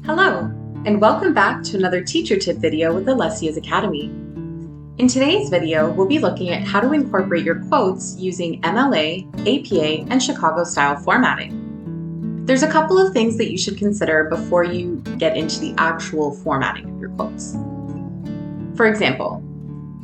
Hello, and welcome back to another teacher tip video with Alessia's Academy. In today's video, we'll be looking at how to incorporate your quotes using MLA, APA, and Chicago-style formatting. There's a couple of things that you should consider before you get into the actual formatting of your quotes. For example,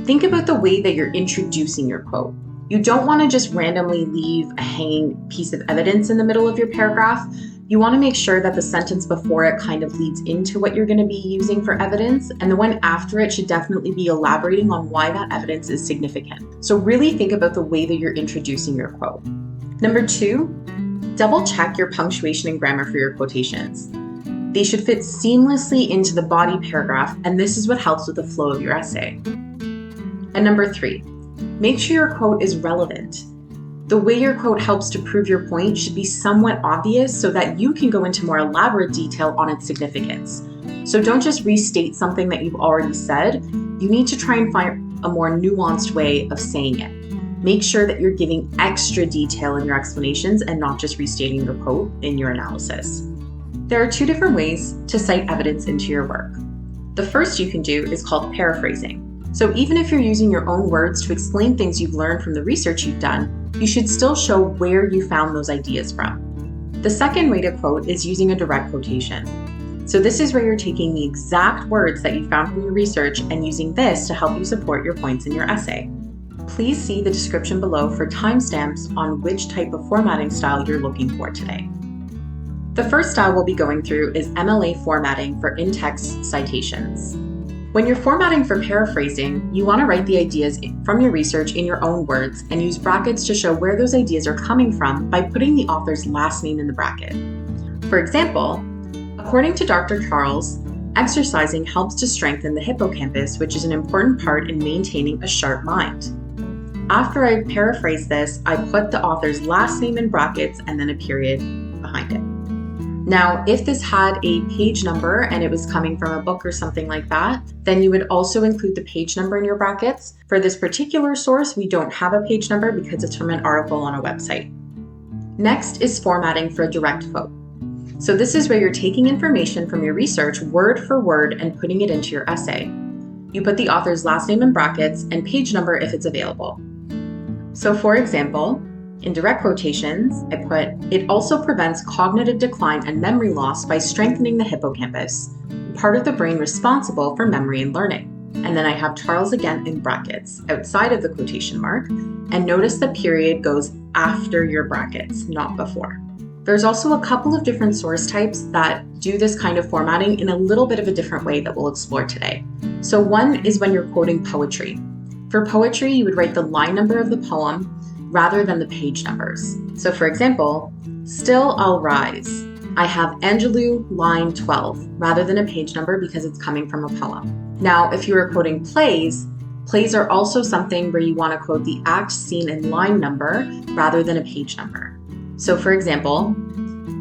think about the way that you're introducing your quote. You don't want to just randomly leave a hanging piece of evidence in the middle of your paragraph. You want to make sure that the sentence before it kind of leads into what you're going to be using for evidence, and the one after it should definitely be elaborating on why that evidence is significant. So really think about the way that you're introducing your quote. Number 2, double check your punctuation and grammar for your quotations. They should fit seamlessly into the body paragraph, and this is what helps with the flow of your essay. And number 3, make sure your quote is relevant. The way your quote helps to prove your point should be somewhat obvious so that you can go into more elaborate detail on its significance. So don't just restate something that you've already said. You need to try and find a more nuanced way of saying it. Make sure that you're giving extra detail in your explanations and not just restating your quote in your analysis. There are 2 different ways to cite evidence into your work. The first you can do is called paraphrasing. So even if you're using your own words to explain things you've learned from the research you've done, you should still show where you found those ideas from. The second way to quote is using a direct quotation. So this is where you're taking the exact words that you found from your research and using this to help you support your points in your essay. Please see the description below for timestamps on which type of formatting style you're looking for today. The first style we'll be going through is MLA formatting for in-text citations. When you're formatting for paraphrasing, you want to write the ideas from your research in your own words and use brackets to show where those ideas are coming from by putting the author's last name in the bracket. For example, according to Dr. Charles, exercising helps to strengthen the hippocampus, which is an important part in maintaining a sharp mind. After I paraphrase this, I put the author's last name in brackets and then a period behind it. Now, if this had a page number and it was coming from a book or something like that, then you would also include the page number in your brackets. For this particular source, we don't have a page number because it's from an article on a website. Next is formatting for a direct quote. So this is where you're taking information from your research word for word and putting it into your essay. You put the author's last name in brackets and page number if it's available. So for example, in direct quotations, I put, "It also prevents cognitive decline and memory loss by strengthening the hippocampus, part of the brain responsible for memory and learning." And then I have Charles again in brackets outside of the quotation mark, and notice the period goes after your brackets, not before. There's also a couple of different source types that do this kind of formatting in a little bit of a different way that we'll explore today. So one is when you're quoting poetry. For poetry, you would write the line number of the poem rather than the page numbers. So for example, "Still I'll rise." I have Angelou line 12 rather than a page number because it's coming from a poem. Now, if you are quoting plays are also something where you want to quote the act, scene, and line number rather than a page number. So for example,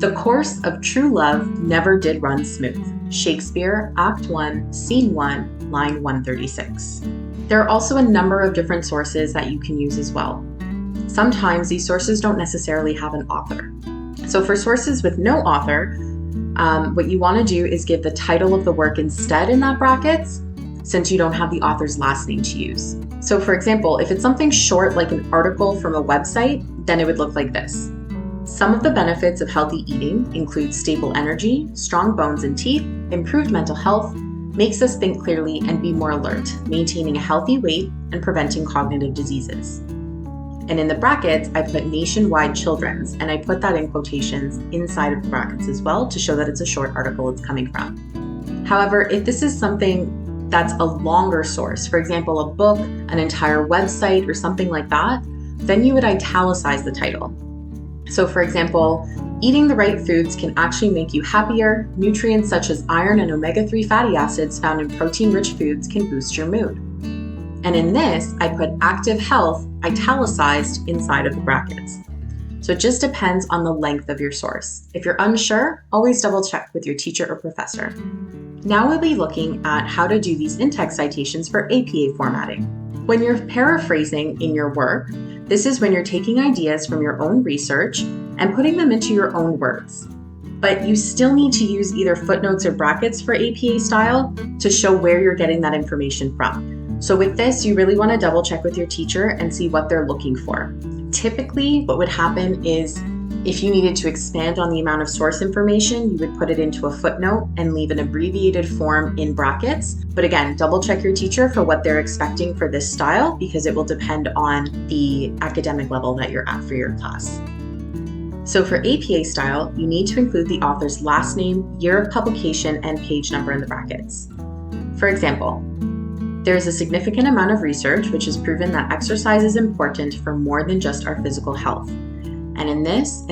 "The course of true love never did run smooth." Shakespeare, Act 1, Scene 1, line 136. There are also a number of different sources that you can use as well. Sometimes these sources don't necessarily have an author. So for sources with no author, what you want to do is give the title of the work instead in that brackets, since you don't have the author's last name to use. So for example, if it's something short like an article from a website, then it would look like this. "Some of the benefits of healthy eating include stable energy, strong bones and teeth, improved mental health, makes us think clearly and be more alert, maintaining a healthy weight and preventing cognitive diseases." And in the brackets, I put nationwide children's, and I put that in quotations inside of the brackets as well to show that it's a short article it's coming from. However, if this is something that's a longer source, for example, a book, an entire website, or something like that, then you would italicize the title. So for example, "Eating the right foods can actually make you happier. Nutrients such as iron and omega-3 fatty acids found in protein-rich foods can boost your mood." And in this, I put active health italicized inside of the brackets. So it just depends on the length of your source. If you're unsure, always double check with your teacher or professor. Now we'll be looking at how to do these in-text citations for APA formatting. When you're paraphrasing in your work, this is when you're taking ideas from your own research and putting them into your own words. but you still need to use either footnotes or brackets for APA style to show where you're getting that information from. So with this, you really want to double check with your teacher and see what they're looking for. Typically, what would happen is if you needed to expand on the amount of source information, you would put it into a footnote and leave an abbreviated form in brackets. But again, double check your teacher for what they're expecting for this style because it will depend on the academic level that you're at for your class. So for APA style, you need to include the author's last name, year of publication, and page number in the brackets. For example, there is a significant amount of research which has proven that exercise is important for more than just our physical health. And in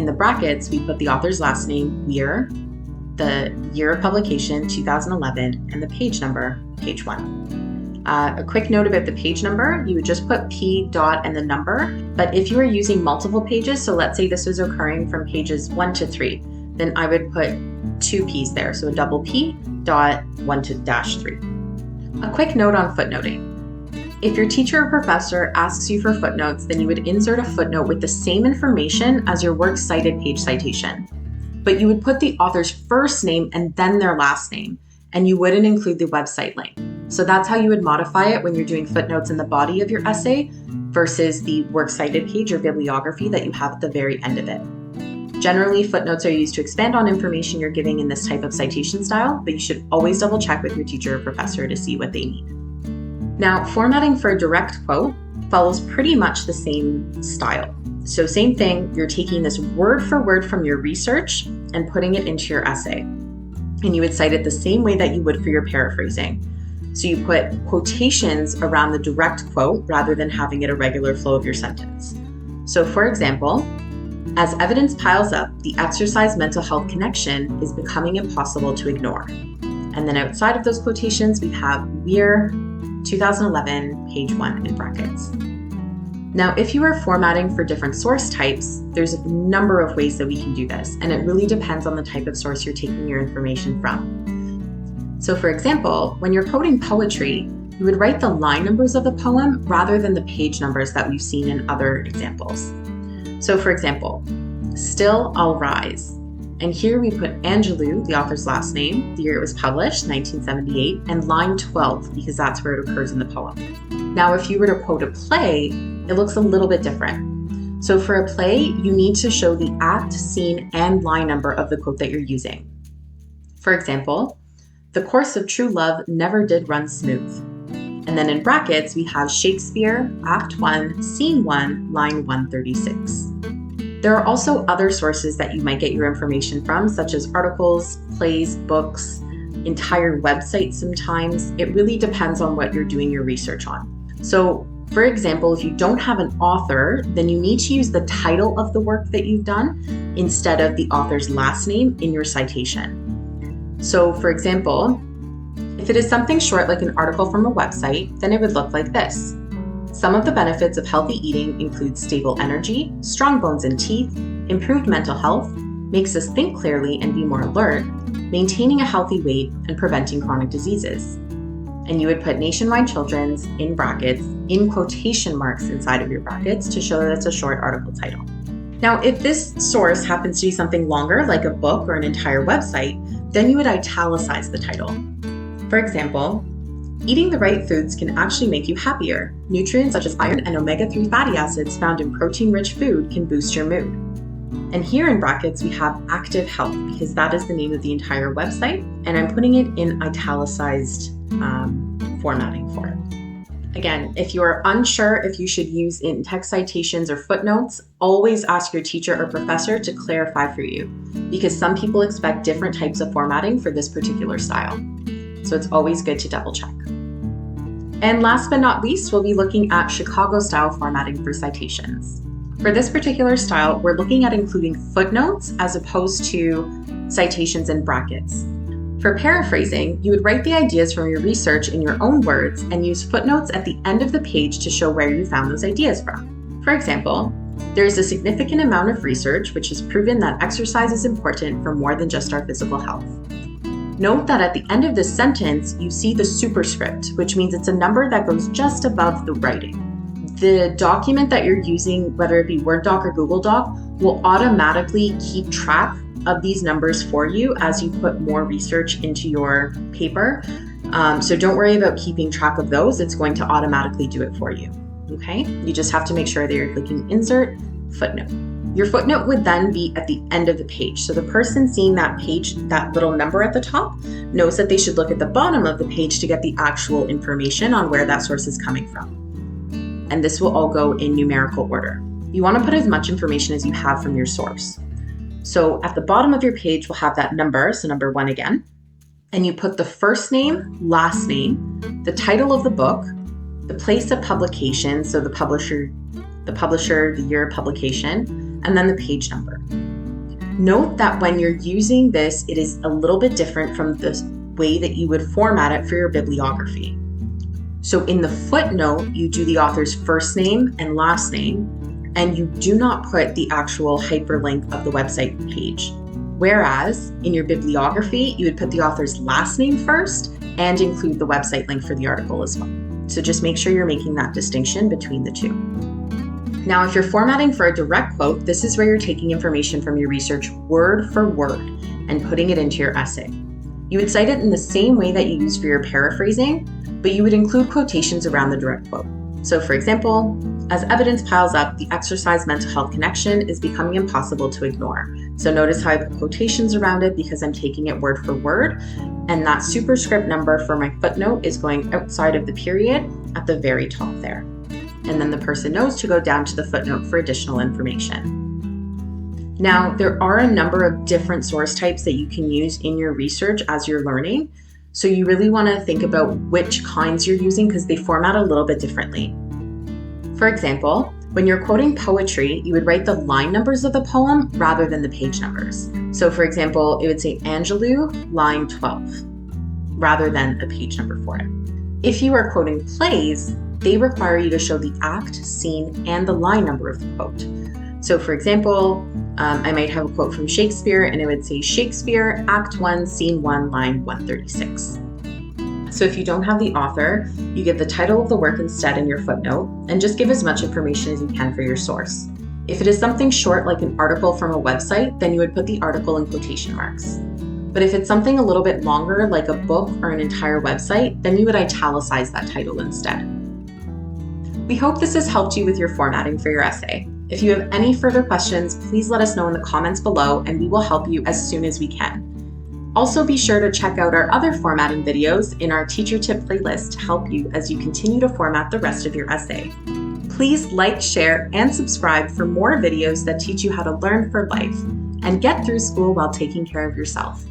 the brackets, we put the author's last name, year, the year of publication, 2011, and the page number, page 1. A quick note about the page number, you would just put P dot and the number, but if you are using multiple pages, so let's say this was occurring from pages 1 to 3, then I would put 2 P's there, so a double P dot 1 to dash 3. A quick note on footnoting. If your teacher or professor asks you for footnotes, then you would insert a footnote with the same information as your works cited page citation. But you would put the author's first name and then their last name, and you wouldn't include the website link. So that's how you would modify it when you're doing footnotes in the body of your essay versus the works cited page or bibliography that you have at the very end of it. Generally, footnotes are used to expand on information you're giving in this type of citation style, but you should always double check with your teacher or professor to see what they need. Now, formatting for a direct quote follows pretty much the same style. So same thing, you're taking this word for word from your research and putting it into your essay. And you would cite it the same way that you would for your paraphrasing. So you put quotations around the direct quote rather than having it a regular flow of your sentence. So for example, as evidence piles up, the exercise mental health connection is becoming impossible to ignore. And then outside of those quotations, we have year, 2011, page 1 in brackets. Now, if you are formatting for different source types, there's a number of ways that we can do this, and it really depends on the type of source you're taking your information from. So for example, when you're quoting poetry, you would write the line numbers of the poem rather than the page numbers that we've seen in other examples. So for example, Still I'll Rise. And here we put Angelou, the author's last name, the year it was published, 1978, and line 12, because that's where it occurs in the poem. Now, if you were to quote a play, it looks a little bit different. So for a play, you need to show the act, scene, and line number of the quote that you're using. For example, the course of true love never did run smooth. And then in brackets, we have Shakespeare, Act 1, Scene 1, line 136. There are also other sources that you might get your information from, such as articles, plays, books, entire websites sometimes. It really depends on what you're doing your research on. So, for example, if you don't have an author, then you need to use the title of the work that you've done instead of the author's last name in your citation. So, for example, if it is something short like an article from a website, then it would look like this. Some of the benefits of healthy eating include stable energy, strong bones and teeth, improved mental health, makes us think clearly and be more alert, maintaining a healthy weight, and preventing chronic diseases. And you would put Nationwide Children's in brackets, in quotation marks inside of your brackets to show that it's a short article title. Now, if this source happens to be something longer, like a book or an entire website, then you would italicize the title. For example, eating the right foods can actually make you happier. Nutrients such as iron and omega-3 fatty acids found in protein-rich food can boost your mood. And here in brackets, we have active health because that is the name of the entire website, and I'm putting it in italicized formatting for it. Again, if you are unsure if you should use in-text citations or footnotes, always ask your teacher or professor to clarify for you because some people expect different types of formatting for this particular style. So it's always good to double check. And last but not least, we'll be looking at Chicago-style formatting for citations. For this particular style, we're looking at including footnotes as opposed to citations in brackets. For paraphrasing, you would write the ideas from your research in your own words and use footnotes at the end of the page to show where you found those ideas from. For example, there is a significant amount of research which has proven that exercise is important for more than just our physical health. Note that at the end of this sentence, you see the superscript, which means it's a number that goes just above the writing. The document that you're using, whether it be Word doc or Google Doc, will automatically keep track of these numbers for you as you put more research into your paper. So don't worry about keeping track of those. It's going to automatically do it for you. Okay, you just have to make sure that you're clicking Insert, Footnote. Your footnote would then be at the end of the page. So the person seeing that page, that little number at the top, knows that they should look at the bottom of the page to get the actual information on where that source is coming from. And this will all go in numerical order. You want to put as much information as you have from your source. So at the bottom of your page, we'll have that number, so number 1 again, and you put the first name, last name, the title of the book, the place of publication, so the publisher, the year of publication, and then the page number. Note that when you're using this, it is a little bit different from the way that you would format it for your bibliography. So in the footnote, you do the author's first name and last name, and you do not put the actual hyperlink of the website page. Whereas in your bibliography, you would put the author's last name first and include the website link for the article as well. So just make sure you're making that distinction between the two. Now, if you're formatting for a direct quote, this is where you're taking information from your research word for word and putting it into your essay. You would cite it in the same way that you use for your paraphrasing, but you would include quotations around the direct quote. So for example, as evidence piles up, the exercise mental health connection is becoming impossible to ignore. So notice how I put quotations around it because I'm taking it word for word, and that superscript number for my footnote is going outside of the period at the very top there. And then the person knows to go down to the footnote for additional information. Now, there are a number of different source types that you can use in your research as you're learning. So you really want to think about which kinds you're using because they format a little bit differently. For example, when you're quoting poetry, you would write the line numbers of the poem rather than the page numbers. So for example, it would say Angelou, line 12, rather than a page number for it. If you are quoting plays, they require you to show the act, scene, and the line number of the quote. So for example, I might have a quote from Shakespeare and it would say Shakespeare, Act 1, Scene 1, line 136. So if you don't have the author, you give the title of the work instead in your footnote and just give as much information as you can for your source. If it is something short like an article from a website, then you would put the article in quotation marks. But if it's something a little bit longer like a book or an entire website, then you would italicize that title instead. We hope this has helped you with your formatting for your essay. If you have any further questions, please let us know in the comments below and we will help you as soon as we can. Also be sure to check out our other formatting videos in our teacher tip playlist to help you as you continue to format the rest of your essay. Please like, share, and subscribe for more videos that teach you how to learn for life and get through school while taking care of yourself.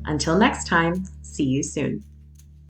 Until next time, see you soon.